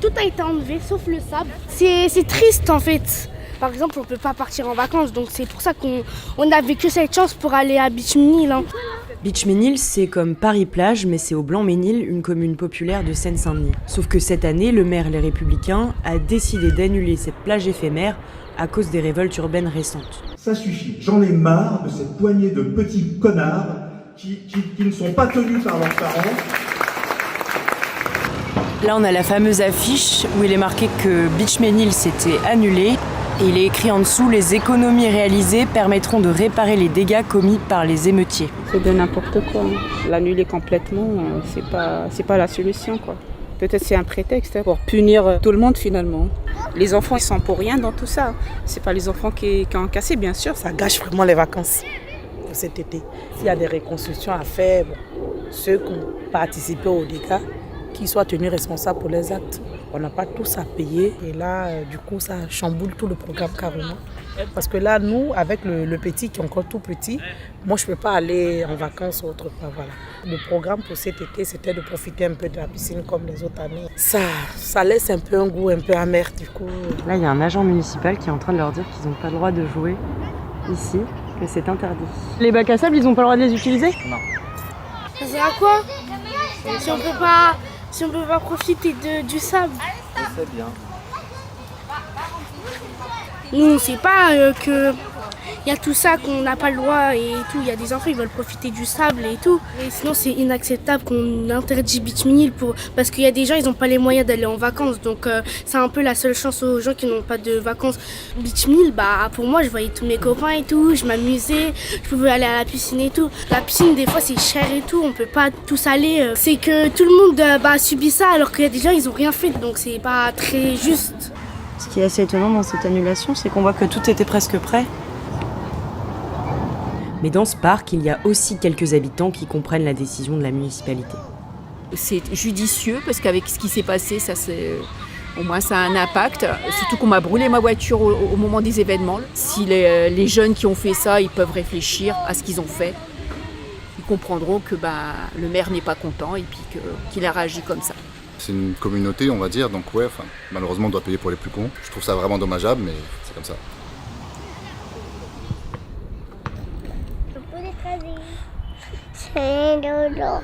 tout a été enlevé sauf le sable. C'est triste en fait. Par exemple, on peut pas partir en vacances, donc c'est pour ça qu'on n'avait que cette chance pour aller à Beach-Ménil. Hein. Beach-Ménil, c'est comme Paris-Plage, mais c'est au Blanc-Ménil, une commune populaire de Seine-Saint-Denis. Sauf que cette année, le maire Les Républicains a décidé d'annuler cette plage éphémère à cause des révoltes urbaines récentes. Ça suffit, j'en ai marre de cette poignée de petits connards qui ne sont pas tenus par leurs parents. Là, on a la fameuse affiche où il est marqué que Beach-Ménil s'était annulé. Et il est écrit en dessous « Les économies réalisées permettront de réparer les dégâts commis par les émeutiers ». C'est de n'importe quoi. L'annuler complètement, c'est pas la solution, quoi. Peut-être c'est un prétexte pour punir tout le monde finalement. Les enfants, ils sont pour rien dans tout ça. C'est pas les enfants qui ont cassé, bien sûr. Ça gâche vraiment les vacances pour cet été. S'il y a des reconstructions à faire, ceux qui ont participé aux dégâts, qu'ils soient tenus responsables pour les actes. On n'a pas tous à payer et là, du coup, ça chamboule tout le programme carrément. Parce que là, nous, avec le petit qui est encore tout petit, moi, je ne peux pas aller en vacances ou autre part. Voilà. Le programme pour cet été, c'était de profiter un peu de la piscine comme les autres années. Ça laisse un peu un goût un peu amer, du coup. Là, il y a un agent municipal qui est en train de leur dire qu'ils n'ont pas le droit de jouer ici, que c'est interdit. Les bacs à sable, ils n'ont pas le droit de les utiliser ? Non. Ça sert à quoi si on peut pas profiter du sable. C'est bien. Nous, on sait pas que il y a tout ça qu'on n'a pas le droit et tout. Il y a des enfants, ils veulent profiter du sable et tout. Et sinon, c'est inacceptable qu'on interdit Beach-Ménil parce qu'il y a des gens, ils n'ont pas les moyens d'aller en vacances. Donc, c'est un peu la seule chance aux gens qui n'ont pas de vacances. Beach-Ménil, pour moi, je voyais tous mes copains et tout. Je m'amusais, je pouvais aller à la piscine et tout. La piscine, des fois, c'est cher et tout. On peut pas tous aller. C'est que tout le monde subit ça alors qu'il y a des gens, ils ont rien fait. Donc, c'est pas très juste. Ce qui est assez étonnant dans cette annulation, c'est qu'on voit que tout était presque prêt. Mais dans ce parc, il y a aussi quelques habitants qui comprennent la décision de la municipalité. C'est judicieux parce qu'avec ce qui s'est passé, au moins ça a un impact. Surtout qu'on m'a brûlé ma voiture au moment des événements. Si les jeunes qui ont fait ça, ils peuvent réfléchir à ce qu'ils ont fait, ils comprendront que le maire n'est pas content et puis qu'il a réagi comme ça. C'est une communauté, on va dire, donc malheureusement on doit payer pour les plus cons. Je trouve ça vraiment dommageable, mais c'est comme ça. C'est dodo.